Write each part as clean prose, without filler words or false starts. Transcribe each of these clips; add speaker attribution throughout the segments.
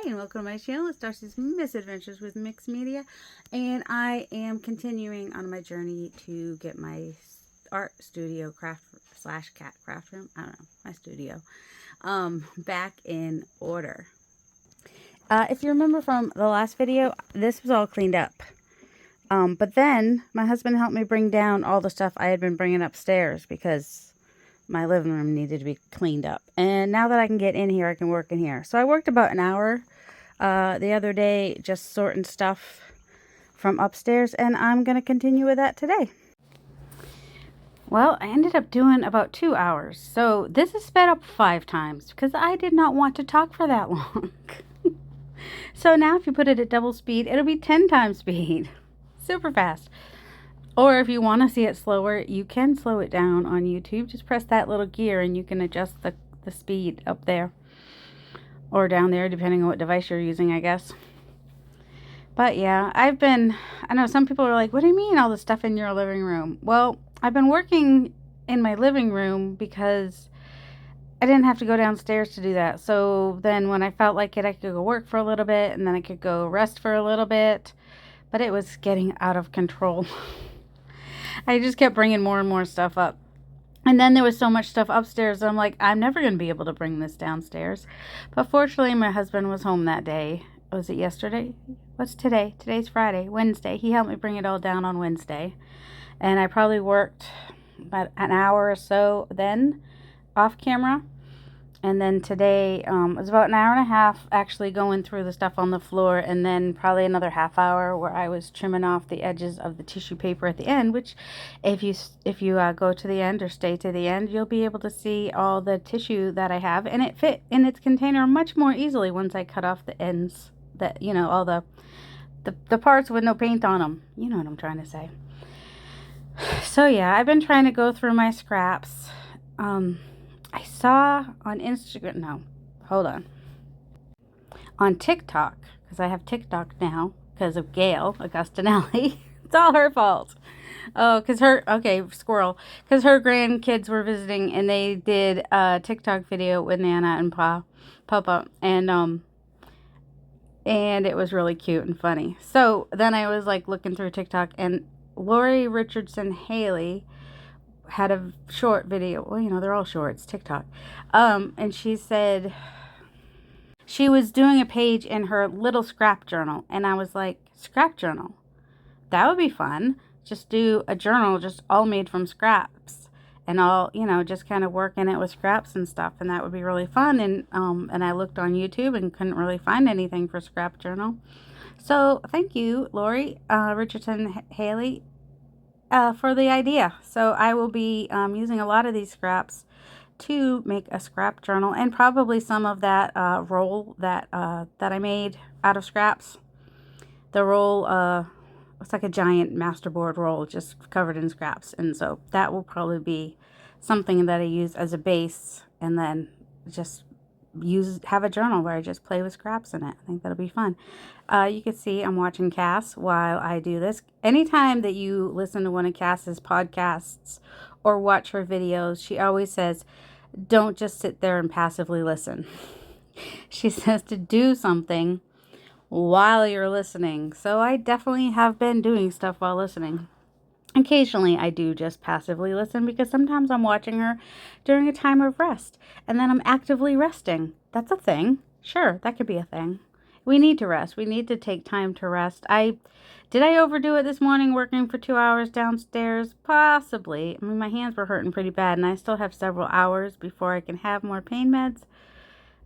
Speaker 1: and welcome to my channel. It's Darcy's Misadventures with Mixed Media, and I am continuing on my journey to get my art studio cat craft room, I don't know, my studio, back in order. If you remember from the last video, this was all cleaned up. But then my husband helped me bring down all the stuff I had been bringing upstairs because my living room needed to be cleaned up. And now that I can get in here, I can work in here. So I worked about an hour the other day just sorting stuff from upstairs, and I'm going to continue with that today. Well, I ended up doing about 2 hours. So this is sped up 5 times because I did not want to talk for that long. So now if you put it at double speed, it'll be 10 times speed. Super fast. Or if you want to see it slower, you can slow it down on YouTube. Just press that little gear and you can adjust the speed up there. Or down there, depending on what device you're using, I guess. But yeah, I know some people are like, what do you mean all the stuff in your living room? Well, I've been working in my living room because I didn't have to go downstairs to do that. So then when I felt like it, I could go work for a little bit and then I could go rest for a little bit. But it was getting out of control. I just kept bringing more and more stuff up. And then there was so much stuff upstairs. I'm like, I'm never going to be able to bring this downstairs. But fortunately, my husband was home that day. Was it yesterday? What's today? Today's Friday. Wednesday. He helped me bring it all down on Wednesday. And I probably worked about an hour or so then off camera. And then today, it was about an hour and a half actually going through the stuff on the floor, and then probably another half hour where I was trimming off the edges of the tissue paper at the end, which if you go to the end or stay to the end, you'll be able to see all the tissue that I have, and it fit in its container much more easily once I cut off the ends, that, you know, all the parts with no paint on them. You know what I'm trying to say. So yeah, I've been trying to go through my scraps. I saw on Instagram, no, hold on. On TikTok, because I have TikTok now, because of Gail Augustinelli. It's all her fault. Oh, because squirrel. Because her grandkids were visiting, and they did a TikTok video with Nana and Papa, and it was really cute and funny. So then I was like looking through TikTok, and Lori Richardson Haley had a short video. Well, you know, they're all shorts, TikTok. And she said she was doing a page in her little scrap journal. And I was like, scrap journal? That would be fun. Just do a journal just all made from scraps. And all, you know, just kind of work in it with scraps and stuff. And that would be really fun. And I looked on YouTube and couldn't really find anything for scrap journal. So thank you, Lori Richardson Haley, for the idea. So I will be using a lot of these scraps to make a scrap journal, and probably some of that roll that I made out of scraps. The roll looks like a giant masterboard roll just covered in scraps, and so that will probably be something that I use as a base, and then just have a journal where I just play with scraps in it. I think that'll be fun. You can see I'm watching Cass while I do this. Anytime that you listen to one of Cass's podcasts or watch her videos, she always says, don't just sit there and passively listen. She says to do something while you're listening. So I definitely have been doing stuff while listening. Occasionally, I do just passively listen because sometimes I'm watching her during a time of rest, and then I'm actively resting. That's a thing. Sure, that could be a thing. We need to rest. We need to take time to rest. Did I overdo it this morning working for 2 hours downstairs? Possibly. I mean, my hands were hurting pretty bad, and I still have several hours before I can have more pain meds.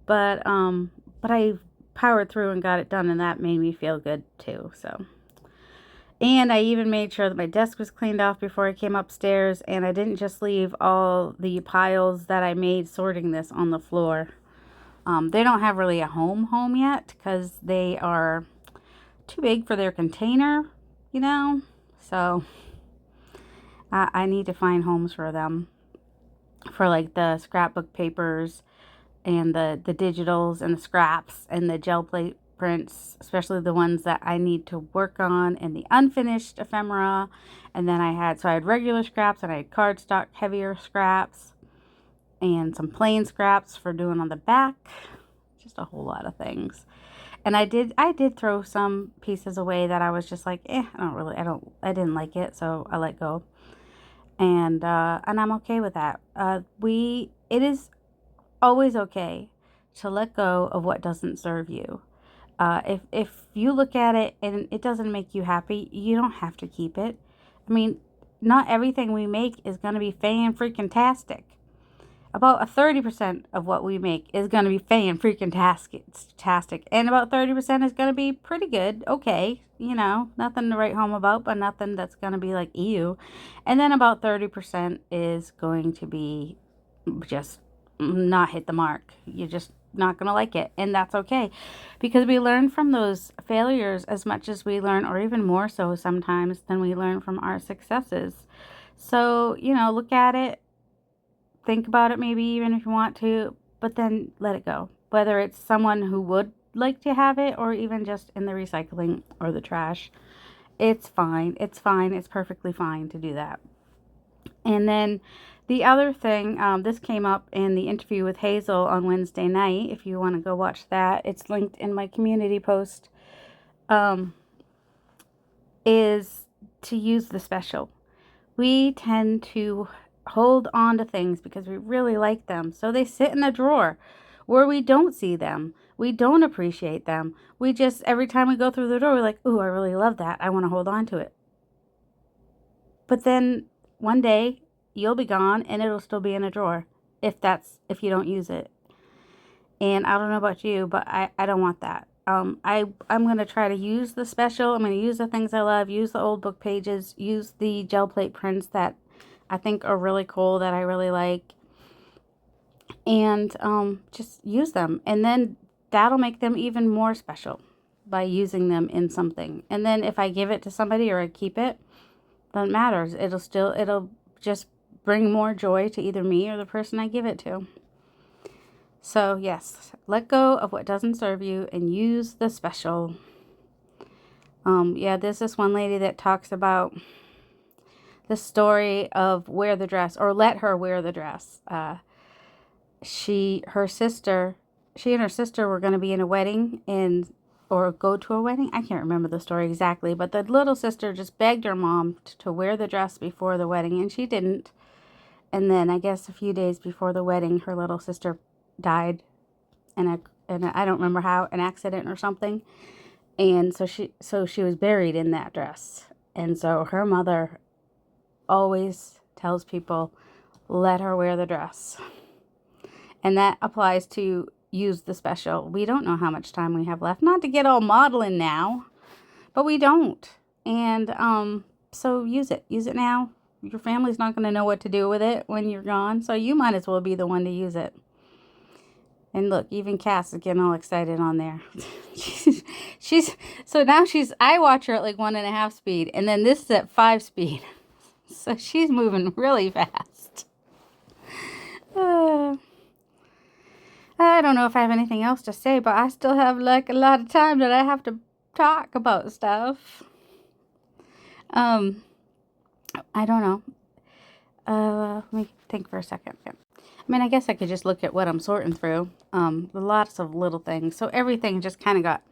Speaker 1: But I powered through and got it done, and that made me feel good too. So. And I even made sure that my desk was cleaned off before I came upstairs. And I didn't just leave all the piles that I made sorting this on the floor. They don't have really a home yet because they are too big for their container, you know. So I need to find homes for them. For like the scrapbook papers and the digitals and the scraps and the gel plate prints, especially the ones that I need to work on, and the unfinished ephemera. And then I had regular scraps, and I had cardstock heavier scraps, and some plain scraps for doing on the back. Just a whole lot of things. And I did throw some pieces away that I was just like, I didn't like it, so I let go. And I'm okay with that. It is always okay to let go of what doesn't serve you. If you look at it and it doesn't make you happy, you don't have to keep it. I mean, not everything we make is going to be fan-freaking-tastic. About 30% of what we make is going to be fan-freaking-tastic. And about 30% is going to be pretty good. Okay. Nothing to write home about, but nothing that's going to be like, ew. And then about 30% is going to be just not hit the mark. You're just not going to like it. And that's okay. Because we learn from those failures as much as we learn, or even more so sometimes, than we learn from our successes. So, look at it, think about it maybe even if you want to, but then let it go. Whether it's someone who would like to have it or even just in the recycling or the trash, it's fine. It's fine. It's perfectly fine to do that. And then the other thing, this came up in the interview with Hazel on Wednesday night. If you want to go watch that, it's linked in my community post, is to use the special. We tend to hold on to things because we really like them. So they sit in a drawer where we don't see them. We don't appreciate them. We just, every time we go through the door, we're like, ooh, I really love that. I want to hold on to it. But then one day you'll be gone and it'll still be in a drawer if you don't use it. And I don't know about you, but I don't want that. I'm going to try to use the special. I'm going to use the things I love, use the old book pages, use the gel plate prints that I think are really cool, that I really like, and just use them. And then that'll make them even more special by using them in something. And then if I give it to somebody or I keep it, doesn't matter. It'll just bring more joy to either me or the person I give it to. So yes, let go of what doesn't serve you and use the special. There's this one lady that talks about the story of wear the dress, or let her wear the dress. She and her sister were going to be in a wedding or go to a wedding. I can't remember the story exactly, but the little sister just begged her mom to wear the dress before the wedding, and she didn't. And then I guess a few days before the wedding, her little sister died and I don't remember how, an accident or something. And so she was buried in that dress. And so her mother always tells people, let her wear the dress. And that applies to use the special. We don't know how much time we have left. Not to get all maudlin now, but we don't. And so use it. Use it now. Your family's not going to know what to do with it when you're gone, so you might as well be the one to use it. And look, even Cass is getting all excited on there. I watch her at like 1.5 speed, and then this is at 5 speed. So she's moving really fast. I don't know if I have anything else to say, but I still have like a lot of time that I have to talk about stuff. I don't know. Let me think for a second. I mean, I guess I could just look at what I'm sorting through. Lots of little things. So everything just kind of got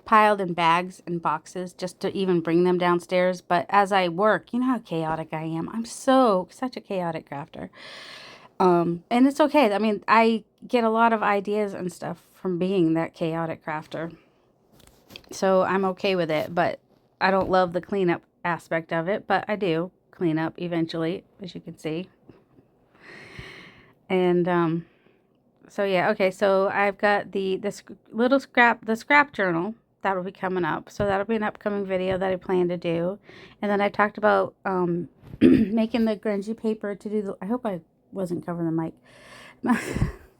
Speaker 1: piled in bags and boxes just to even bring them downstairs. But as I work, you know how chaotic I am. I'm such a chaotic crafter. And it's okay. I mean, I get a lot of ideas and stuff from being that chaotic crafter. So I'm okay with it, but I don't love the cleanup aspect of it, but I do clean up eventually, as you can see. And so yeah, okay, so I've got the scrap journal that will be coming up. So that'll be an upcoming video that I plan to do. And then I talked about making the grungy paper to do the, I hope I wasn't covering the mic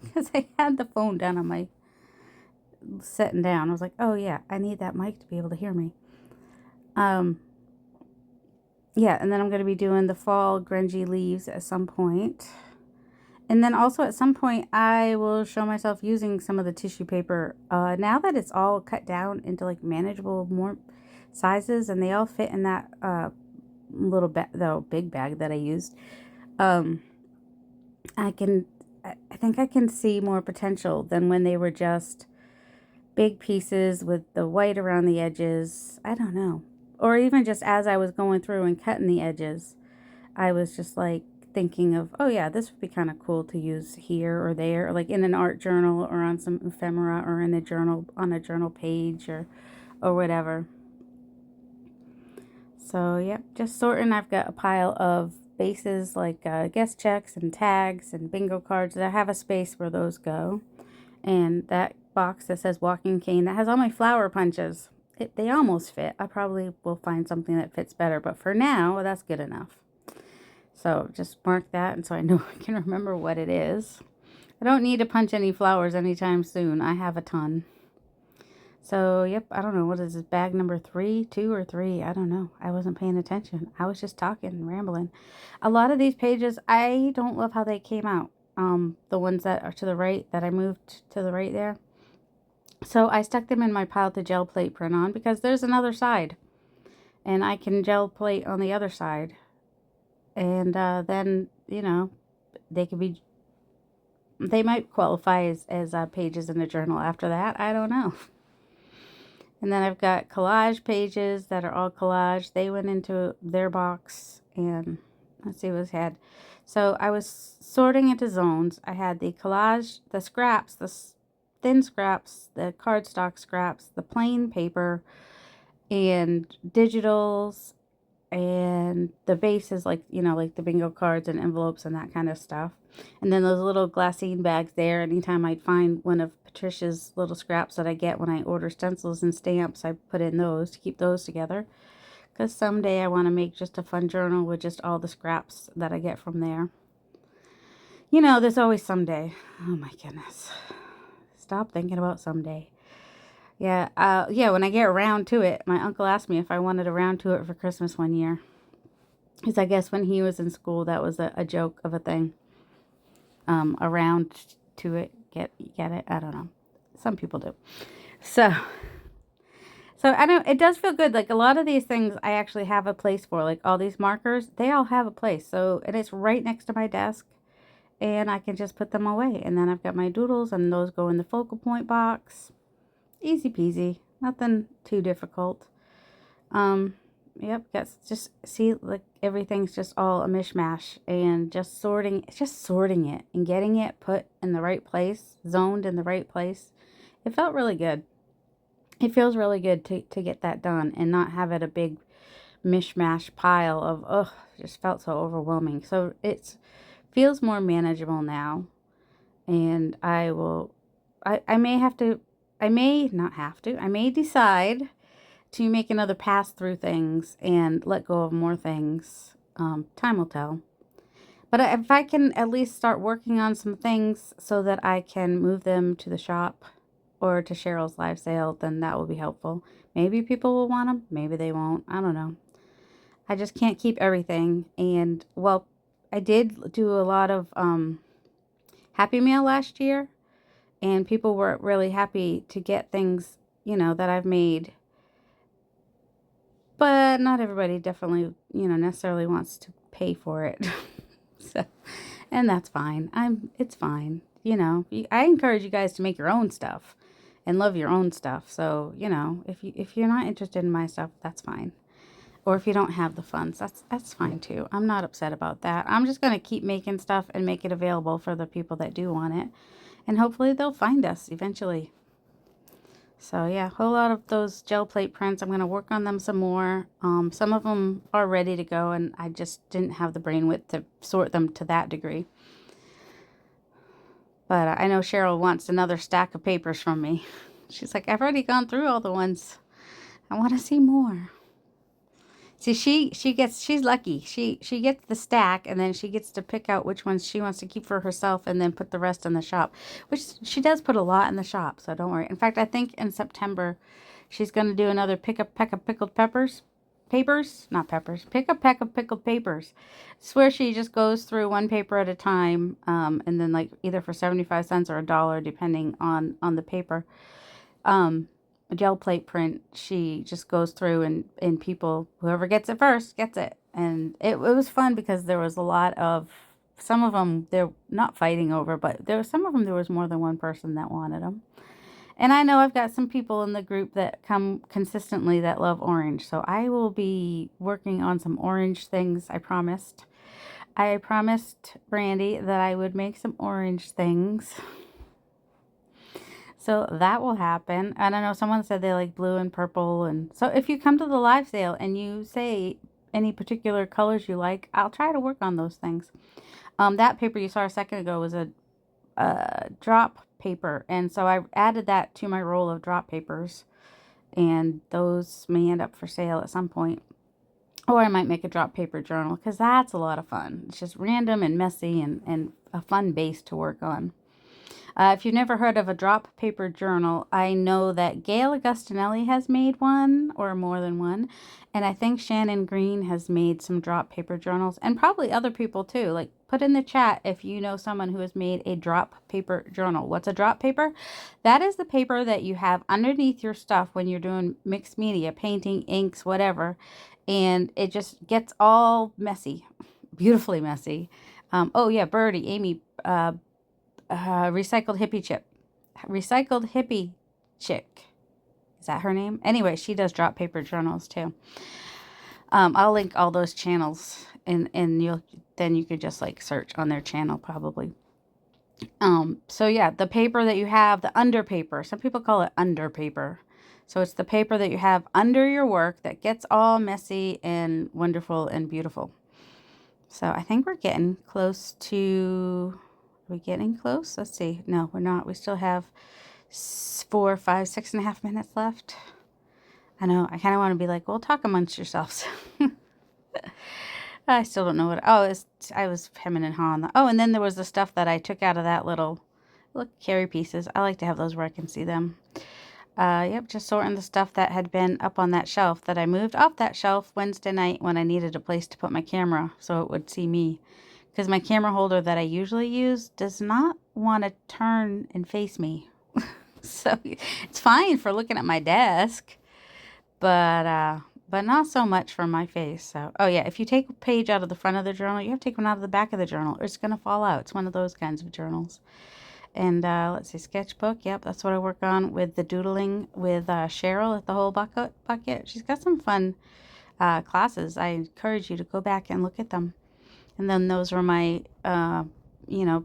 Speaker 1: because I had the phone down on my sitting down. I was like, oh yeah, I need that mic to be able to hear me. Yeah, and then I'm going to be doing the fall grungy leaves at some point. And then also at some point, I will show myself using some of the tissue paper. Now that it's all cut down into like manageable, more sizes, and they all fit in that little big bag that I used, I think I can see more potential than when they were just big pieces with the white around the edges. I don't know. Or even just as I was going through and cutting the edges, I was just like thinking of, oh yeah, this would be kind of cool to use here or there, or like in an art journal or on some ephemera or in a journal, on a journal page or whatever. So yep, just sorting. I've got a pile of bases like guest checks and tags and bingo cards. I have a space where those go. And that box that says walking cane, that has all my flower punches. They almost fit. I probably will find something that fits better, but for now, that's good enough. So just mark that, and so I know I can remember what it is. I don't need to punch any flowers anytime soon. I have a ton. So, yep, I don't know. What is this, bag number 3, 2 or 3? I don't know. I wasn't paying attention. I was just talking and rambling. A lot of these pages, I don't love how they came out. The ones that are to the right, that I moved to the right there. So I stuck them in my pile to gel plate print on because there's another side. And I can gel plate on the other side. And then, you know, they could be, they might qualify as pages in a journal after that. I don't know. And then I've got collage pages that are all collage. They went into their box, and let's see what's had. So I was sorting into zones. I had the collage, the scraps, the thin scraps, the cardstock scraps, the plain paper, and digitals, and the bases, like, you know, like the bingo cards and envelopes and that kind of stuff. And then those little glassine bags there. Anytime I'd find one of Patricia's little scraps that I get when I order stencils and stamps, I put in those to keep those together. Because someday I want to make just a fun journal with just all the scraps that I get from there. You know, there's always someday. Oh my goodness. Stop thinking about someday. Yeah, when I get around to it, my uncle asked me if I wanted around to it for Christmas one year. Because I guess when he was in school, that was a joke of a thing. Around to it, get it? I don't know. Some people do. So I know it does feel good. Like a lot of these things, I actually have a place for. Like all these markers, they all have a place. So, and it's right next to my desk, and I can just put them away. And then I've got my doodles, and those go in the focal point box. Easy peasy. Nothing too difficult. Yep, guess just see, like everything's just all a mishmash, and just sorting it and getting it put in the right place, zoned in the right place. It felt really good. It feels really good to get that done and not have it a big mishmash pile of, ugh, just felt so overwhelming. So it feels more manageable now, and I may have to, I may not have to, I may decide to make another pass through things and let go of more things. Time will tell. But if I can at least start working on some things so that I can move them to the shop or to Cheryl's live sale, then that will be helpful. Maybe people will want them. Maybe they won't. I don't know. I just can't keep everything. And, well, I did do a lot of Happy Meal last year. And people were really happy to get things, you know, that I've made. But not everybody definitely, you know, necessarily wants to pay for it. So, and that's fine. It's fine. You know, I encourage you guys to make your own stuff and love your own stuff. So, you know, if you're not interested in my stuff, that's fine. Or if you don't have the funds, that's fine too. I'm not upset about that. I'm just going to keep making stuff and make it available for the people that do want it. And hopefully they'll find us eventually. So yeah, a whole lot of those gel plate prints. I'm going to work on them some more. Some of them are ready to go, and I just didn't have the brain width to sort them to that degree. But I know Cheryl wants another stack of papers from me. She's like, I've already gone through all the ones. I want to see more. See, she's lucky. She gets the stack, and then she gets to pick out which ones she wants to keep for herself and then put the rest in the shop, which she does put a lot in the shop, so don't worry. In fact, I think in September she's going to do another pick a peck of pickled peppers. Papers? Not peppers. Pick a peck of pickled papers. It's where she just goes through one paper at a time, and then like either for 75 cents or $1, depending on the paper. A gel plate print, she just goes through and people, whoever gets it first gets it. And it was fun because there was a lot of, some of them they're not fighting over, but there was some of them there was more than one person that wanted them. And I know I've got some people in the group that come consistently that love orange. So I will be working on some orange things, I promised. I promised Brandy that I would make some orange things. So that will happen. And I know someone said they like blue and purple. And so if you come to the live sale and you say any particular colors you like, I'll try to work on those things. That paper you saw a second ago was a drop paper. And so I added that to my roll of drop papers. And those may end up for sale at some point. Or I might make a drop paper journal because that's a lot of fun. It's just random and messy and a fun base to work on. If you've never heard of a drop paper journal, I know that Gail Augustinelli has made one or more than one. And I think Shannon Green has made some drop paper journals and probably other people too. Like put in the chat if you know someone who has made a drop paper journal. What's a drop paper? That is the paper that you have underneath your stuff when you're doing mixed media, painting, inks, whatever. And it just gets all messy, beautifully messy. Oh yeah, Birdie, Amy, recycled hippie chip. Recycled hippie chick. Is that her name? Anyway, she does drop paper journals too. I'll link all those channels and then you could just like search on their channel probably. So yeah, the paper that you have, the under paper. Some people call it under paper. So it's the paper that you have under your work that gets all messy and wonderful and beautiful. So I think we're getting close to... Are we getting close? Let's see. No, we're not. We still have 4, 5, 6.5 minutes left. I know. I kind of want to be like, well, talk amongst yourselves. I still don't know what... Oh, I was hemming and hawing. Oh, and then there was the stuff that I took out of that little... Look, carry pieces. I like to have those where I can see them. Yep, just sorting the stuff that had been up on that shelf that I moved off that shelf Wednesday night when I needed a place to put my camera so it would see me. Because my camera holder that I usually use does not want to turn and face me. So it's fine for looking at my desk, but not so much for my face. So, oh yeah, if you take a page out of the front of the journal, you have to take one out of the back of the journal or it's going to fall out. It's one of those kinds of journals. And let's see, sketchbook. Yep, that's what I work on with the doodling with Cheryl at the whole bucket. She's got some fun classes. I encourage you to go back and look at them. And then those were my,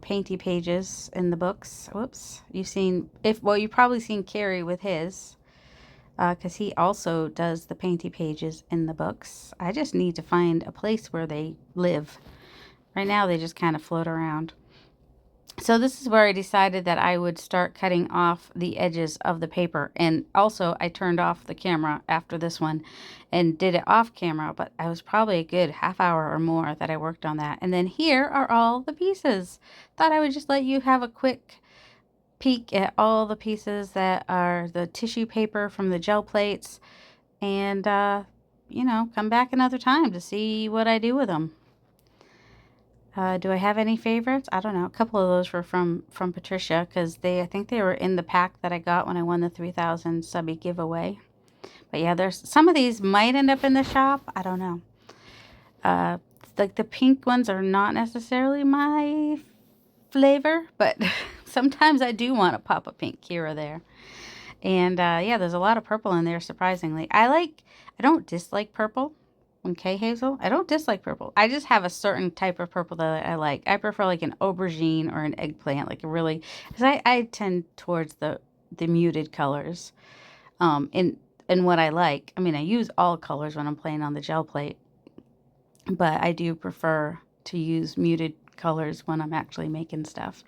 Speaker 1: painty pages in the books. Whoops. You've probably seen Carrie with his, because he also does the painty pages in the books. I just need to find a place where they live. Right now, they just kind of float around. So this is where I decided that I would start cutting off the edges of the paper. And also I turned off the camera after this one and did it off camera, but I was probably a good half hour or more that I worked on that. And then here are all the pieces. Thought I would just let you have a quick peek at all the pieces that are the tissue paper from the gel plates and, come back another time to see what I do with them. Do I have any favorites? I don't know. A couple of those were from Patricia because I think they were in the pack that I got when I won the 3,000 subby giveaway. But yeah, there's some of these might end up in the shop. I don't know. Like the pink ones are not necessarily my flavor, but sometimes I do want to pop a pink here or there. And yeah, there's a lot of purple in there, surprisingly. I don't dislike purple. Okay, Hazel? I don't dislike purple. I just have a certain type of purple that I like. I prefer like an aubergine or an eggplant, like a really... Because I tend towards the muted colors in what I like. I mean, I use all colors when I'm playing on the gel plate. But I do prefer to use muted colors when I'm actually making stuff.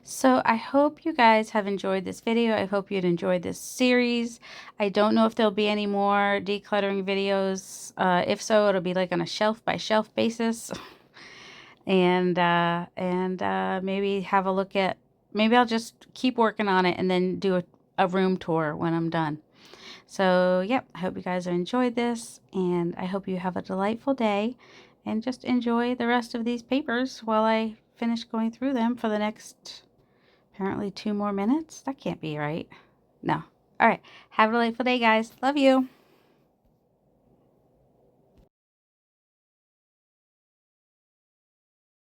Speaker 1: So I hope you guys have enjoyed this video. I hope you'd enjoyed this series. I don't know if there'll be any more decluttering videos. If so, it'll be like on a shelf by shelf basis. and maybe have a look at, maybe I'll just keep working on it and then do a room tour when I'm done. So, yep, I hope you guys have enjoyed this, and I hope you have a delightful day, and just enjoy the rest of these papers while I finish going through them for the next, apparently 2 more minutes. That can't be right. No. All right. Have a delightful day, guys. Love you.